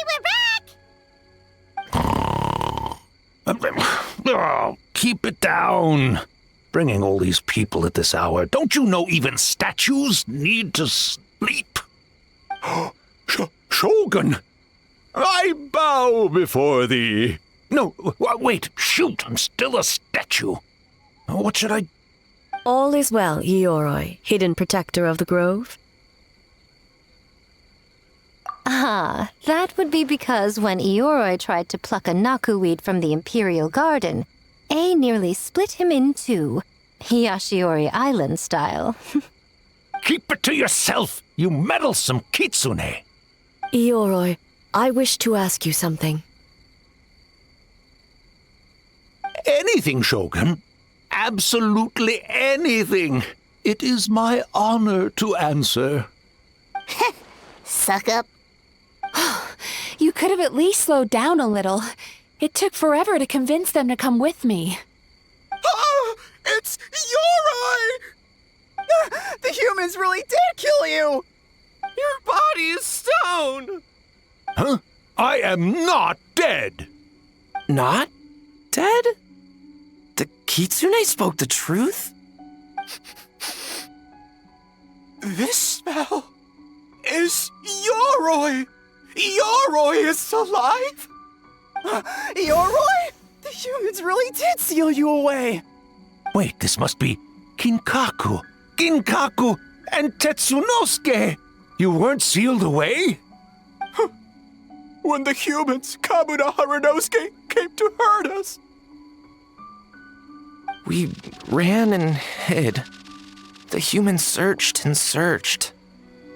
we're back! Oh, keep it down. Bringing all these people at this hour. Don't you know even statues need to sleep? Shogun! I bow before thee. No, wait, shoot, I'm still a statue. What should I... All is well, Iori, hidden protector of the grove. Ah, that would be because when Iori tried to pluck a naku weed from the Imperial Garden, Ei nearly split him in two, Yashiori Island style. Keep it to yourself, you meddlesome kitsune. Iori, I wish to ask you something. Anything, Shogun. Absolutely anything. It is my honor to answer. Suck up. You could have at least slowed down a little. It took forever to convince them to come with me. Oh, it's Iori! The humans really did kill you! Your body is stone! Huh? I am not dead! Not dead? The kitsune spoke the truth? This smell is Iori! Iori is alive! Iori? The humans really did seal you away! Wait, this must be Ginkaku, and Tetsunosuke! You weren't sealed away? When the humans, Kamuna Harunosuke, came to hurt us! We ran and hid. The humans searched and searched.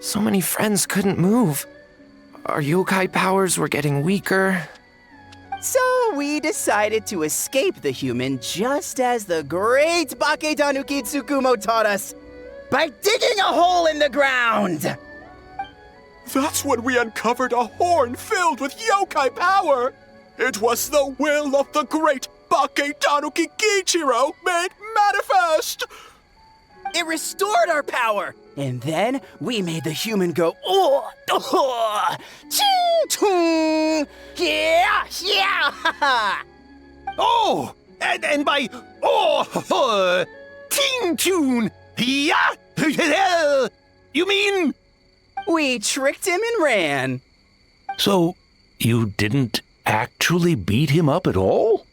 So many friends couldn't move. Our yokai powers were getting weaker. So we decided to escape the human just as the great Bake-Danuki Tsukumo taught us, by digging a hole in the ground! That's when we uncovered a horn filled with yokai power! It was the will of the great Bake-Danuki Kiichiro made manifest! It restored our power, and then we made the human go, ching-chung, yeah, yeah, Oh, and by, ting-tune, yeah, you mean? We tricked him and ran. So, you didn't actually beat him up at all?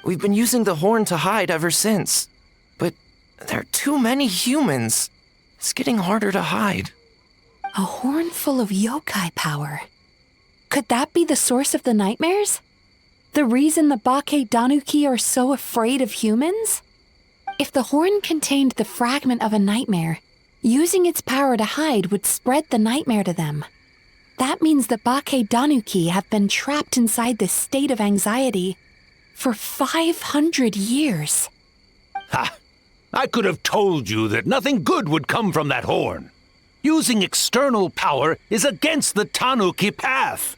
We've been using the horn to hide ever since. But there are too many humans. It's getting harder to hide. A horn full of yokai power. Could that be the source of the nightmares? The reason the Bake-Danuki are so afraid of humans? If the horn contained the fragment of a nightmare, using its power to hide would spread the nightmare to them. That means the Bake-Danuki have been trapped inside this state of anxiety for 500 years. Ha! I could have told you that nothing good would come from that horn. Using external power is against the Tanuki path.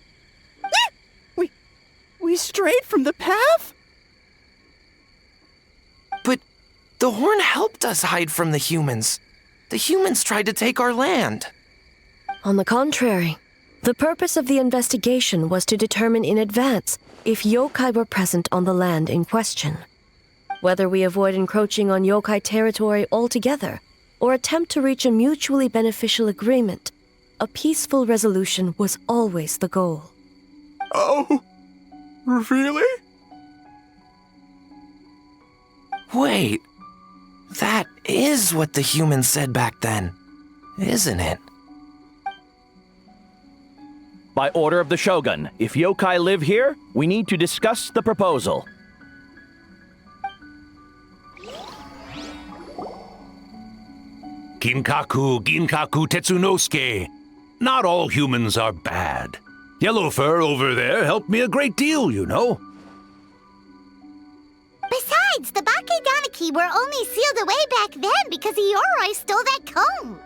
We strayed from the path? But the horn helped us hide from the humans. The humans tried to take our land. On the contrary, the purpose of the investigation was to determine in advance if yokai were present on the land in question. Whether we avoid encroaching on yokai territory altogether or attempt to reach a mutually beneficial agreement, a peaceful resolution was always the goal. Oh, really? Wait, that is what the humans said back then, isn't it? By order of the Shogun, if yokai live here, we need to discuss the proposal. Ginkaku, Tetsunosuke. Not all humans are bad. Yellowfur over there helped me a great deal, you know. Besides, the Bake-Danuki were only sealed away back then because Iori stole that comb.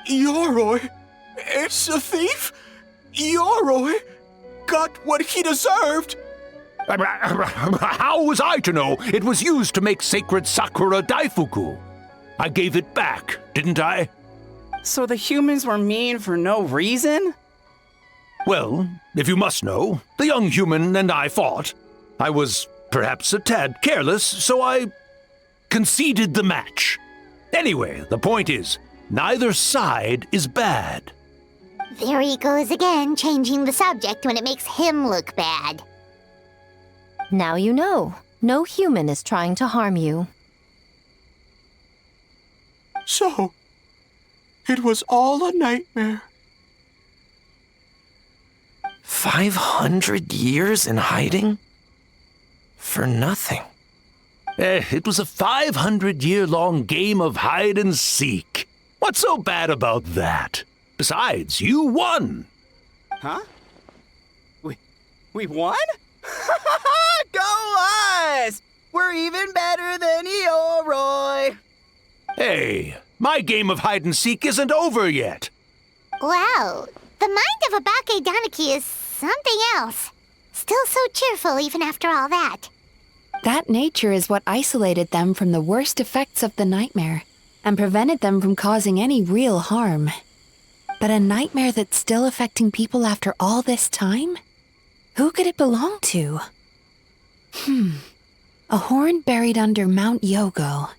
Iori is a thief? Iori got what he deserved? How was I to know it was used to make sacred Sakura Daifuku? I gave it back, didn't I? So the humans were mean for no reason? Well, if you must know, the young human and I fought. I was perhaps a tad careless, so I conceded the match. Anyway, the point is, neither side is bad. There he goes again, changing the subject when it makes him look bad. Now you know. No human is trying to harm you. So, it was all a nightmare. 500 years in hiding? For nothing. It was a 500-year-long game of hide and seek. What's so bad about that? Besides, you won. Huh? We won? Go us! We're even better than Iori! Hey, my game of hide and seek isn't over yet. Wow, the mind of a Bake-Danuki is something else. Still so cheerful even after all that. That nature is what isolated them from the worst effects of the nightmare and prevented them from causing any real harm. But a nightmare that's still affecting people after all this time? Who could it belong to? A horn buried under Mount Yogo.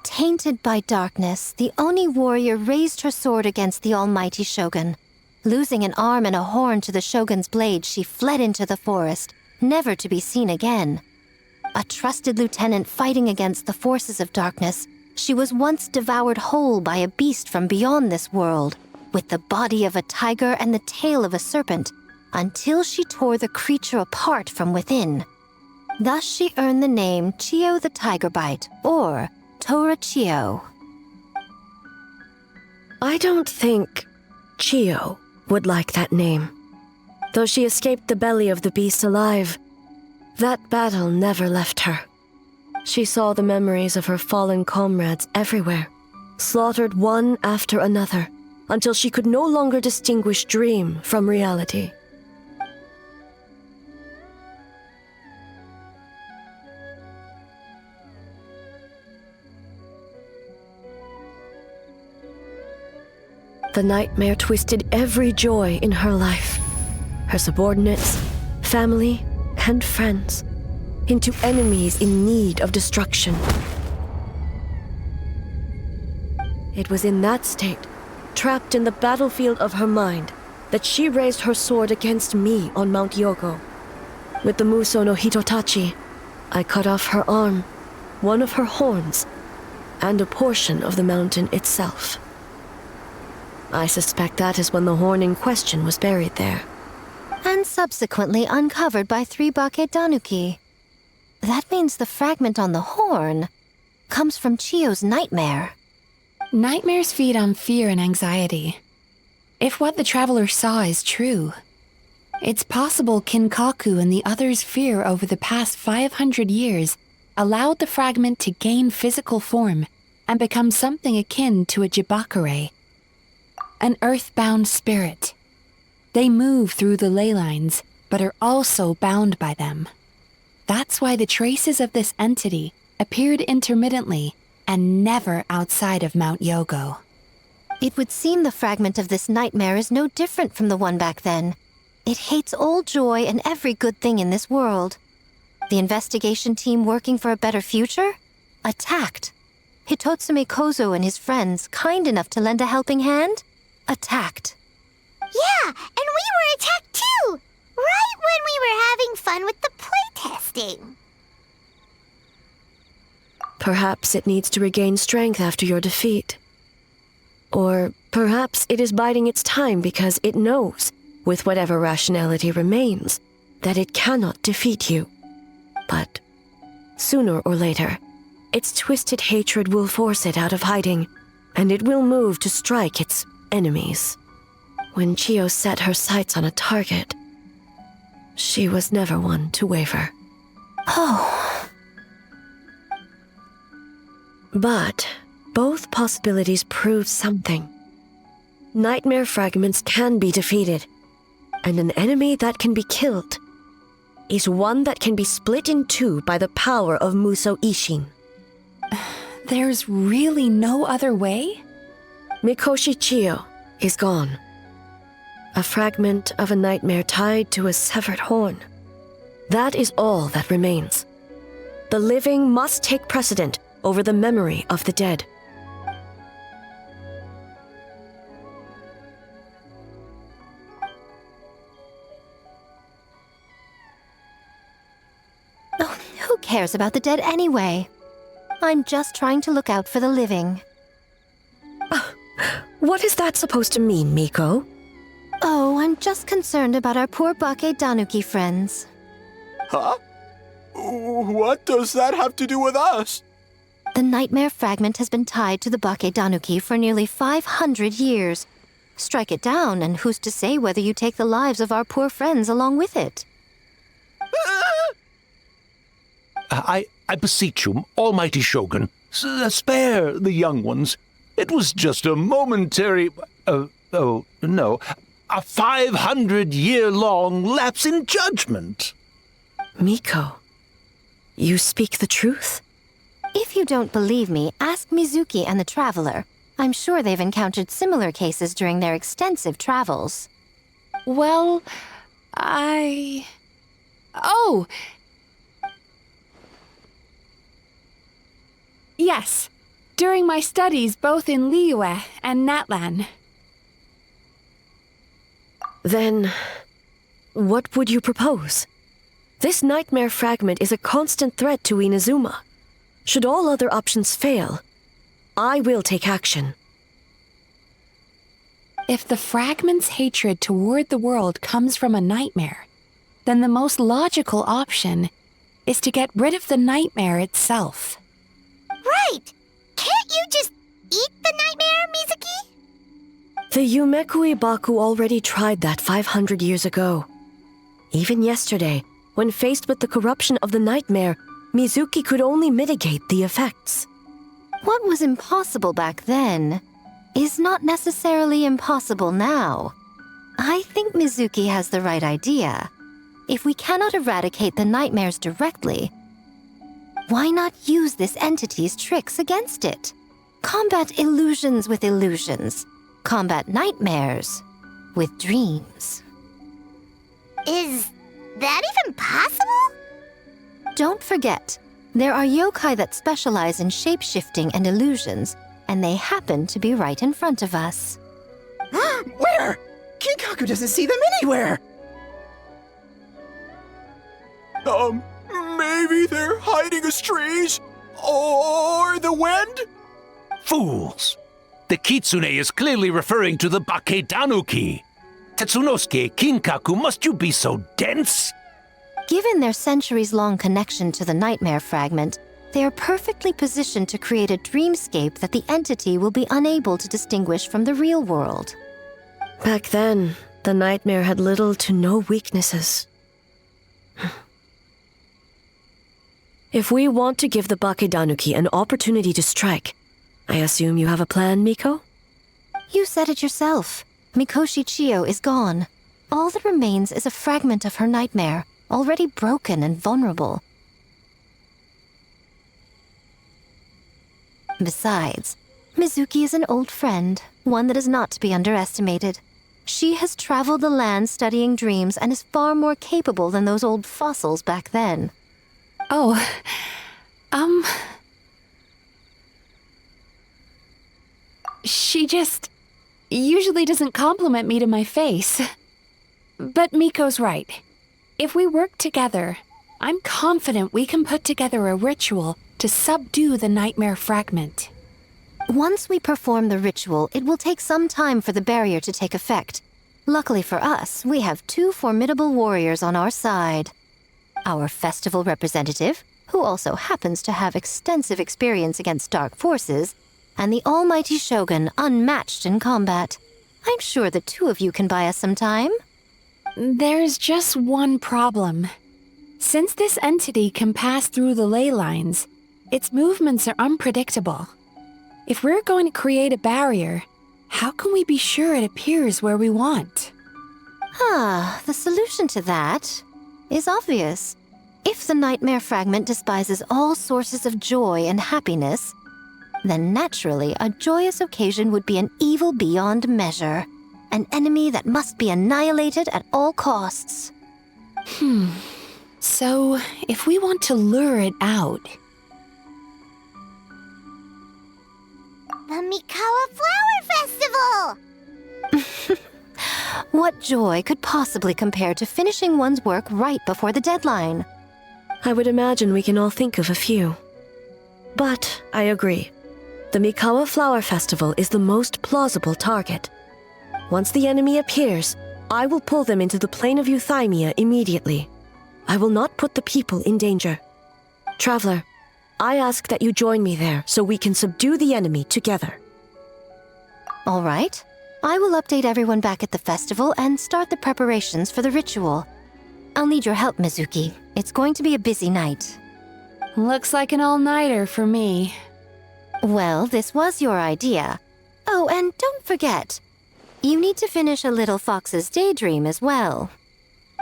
Tainted by darkness, the Oni warrior raised her sword against the almighty shogun. Losing an arm and a horn to the shogun's blade, she fled into the forest, never to be seen again. A trusted lieutenant fighting against the forces of darkness, she was once devoured whole by a beast from beyond this world, with the body of a tiger and the tail of a serpent, until she tore the creature apart from within. Thus she earned the name Chiyo the Tigerbite, or Tora Chiyo. I don't think Chiyo would like that name. Though she escaped the belly of the beast alive, that battle never left her. She saw the memories of her fallen comrades everywhere, slaughtered one after another, until she could no longer distinguish dream from reality. The nightmare twisted every joy in her life, her subordinates, family, and friends, into enemies in need of destruction. It was in that state, trapped in the battlefield of her mind, that she raised her sword against me on Mount Yogo. With the Muso no Hitotachi, I cut off her arm, one of her horns, and a portion of the mountain itself. I suspect that is when the horn in question was buried there. And subsequently uncovered by 3 Bake-Danuki. That means the fragment on the horn comes from Chiyo's nightmare. Nightmares feed on fear and anxiety. If what the traveler saw is true, it's possible Kinkaku and the others' fear over the past 500 years allowed the fragment to gain physical form and become something akin to a jibakure, an earthbound spirit. They move through the ley lines, but are also bound by them. That's why the traces of this entity appeared intermittently and never outside of Mount Yogo. It would seem the fragment of this nightmare is no different from the one back then. It hates all joy and every good thing in this world. The investigation team working for a better future? Attacked. Hitotsume Kozo and his friends, kind enough to lend a helping hand? Attacked. Yeah, and we were attacked too! Right when we were having fun with the playtesting. Perhaps it needs to regain strength after your defeat. Or perhaps it is biding its time because it knows, with whatever rationality remains, that it cannot defeat you. But sooner or later, its twisted hatred will force it out of hiding, and it will move to strike its enemies. When Chiyo set her sights on a target, she was never one to waver. Oh. But both possibilities prove something. Nightmare fragments can be defeated, and an enemy that can be killed is one that can be split in two by the power of Muso Ishin. There's really no other way? Mikoshi Chiyo is gone. A fragment of a nightmare tied to a severed horn. That is all that remains. The living must take precedent over the memory of the dead. Oh, who cares about the dead anyway? I'm just trying to look out for the living. What is that supposed to mean, Miko? Oh, I'm just concerned about our poor Bake-Danuki friends. Huh? What does that have to do with us? The nightmare fragment has been tied to the Bake-Danuki for nearly 500 years. Strike it down, and who's to say whether you take the lives of our poor friends along with it? I beseech you, almighty Shogun, spare the young ones. It was just a momentary... a 500-year-long lapse in judgment. Miko, you speak the truth? If you don't believe me, ask Mizuki and the Traveler. I'm sure they've encountered similar cases during their extensive travels. Well, Oh! Yes, during my studies both in Liyue and Natlan. Then, what would you propose? This nightmare fragment is a constant threat to Inazuma. Should all other options fail, I will take action. If the fragment's hatred toward the world comes from a nightmare, then the most logical option is to get rid of the nightmare itself. Right! Can't you just eat the nightmare, Mizuki? The Yumekui Baku already tried that 500 years ago. Even yesterday, when faced with the corruption of the nightmare, Mizuki could only mitigate the effects. What was impossible back then is not necessarily impossible now. I think Mizuki has the right idea. If we cannot eradicate the nightmares directly, why not use this entity's tricks against it? Combat illusions with illusions. Combat nightmares with dreams. Is that even possible? Don't forget, there are yokai that specialize in shape-shifting and illusions, and they happen to be right in front of us. Where? Kinkaku doesn't see them anywhere! Maybe they're hiding us trees? Or the wind? Fools! The kitsune is clearly referring to the Bake-Danuki. Tetsunosuke, Kinkaku, must you be so dense? Given their centuries-long connection to the nightmare fragment, they are perfectly positioned to create a dreamscape that the entity will be unable to distinguish from the real world. Back then, the nightmare had little to no weaknesses. If we want to give the Bake-Danuki an opportunity to strike, I assume you have a plan, Miko? You said it yourself. Mikoshi Chiyo is gone. All that remains is a fragment of her nightmare, already broken and vulnerable. Besides, Mizuki is an old friend, one that is not to be underestimated. She has traveled the land studying dreams and is far more capable than those old fossils back then. Oh, She just usually doesn't compliment me to my face. But Miko's right. If we work together, I'm confident we can put together a ritual to subdue the nightmare fragment. Once we perform the ritual, it will take some time for the barrier to take effect. Luckily for us, we have two formidable warriors on our side. Our festival representative, who also happens to have extensive experience against dark forces, and the almighty Shogun, unmatched in combat. I'm sure the two of you can buy us some time. There's just one problem. Since this entity can pass through the ley lines, its movements are unpredictable. If we're going to create a barrier, how can we be sure it appears where we want? The solution to that is obvious. If the nightmare fragment despises all sources of joy and happiness, then naturally a joyous occasion would be an evil beyond measure. an enemy that must be annihilated at all costs. So, if we want to lure it out, The Mikawa Flower Festival! What joy could possibly compare to finishing one's work right before the deadline? I would imagine we can all think of a few. But I agree. The Mikawa Flower Festival is the most plausible target. Once the enemy appears, I will pull them into the plane of Euthymia immediately. I will not put the people in danger. Traveler, I ask that you join me there so we can subdue the enemy together. All right. I will update everyone back at the festival and start the preparations for the ritual. I'll need your help, Mizuki. It's going to be a busy night. looks like an all-nighter for me. Well, this was your idea. Oh, and don't forget, you need to finish a Little Fox's Daydream as well.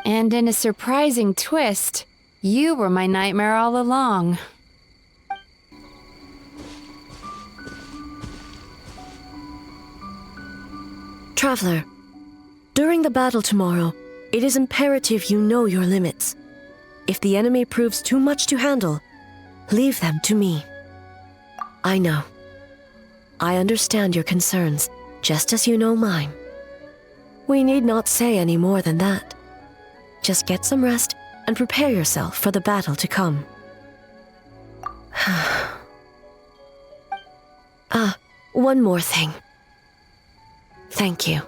And in a surprising twist, you were my nightmare all along. Traveler, during the battle tomorrow, it is imperative you know your limits. If the enemy proves too much to handle, leave them to me. I know. I understand your concerns, just as you know mine. We need not say any more than that. Just get some rest and prepare yourself for the battle to come. One more thing. Thank you.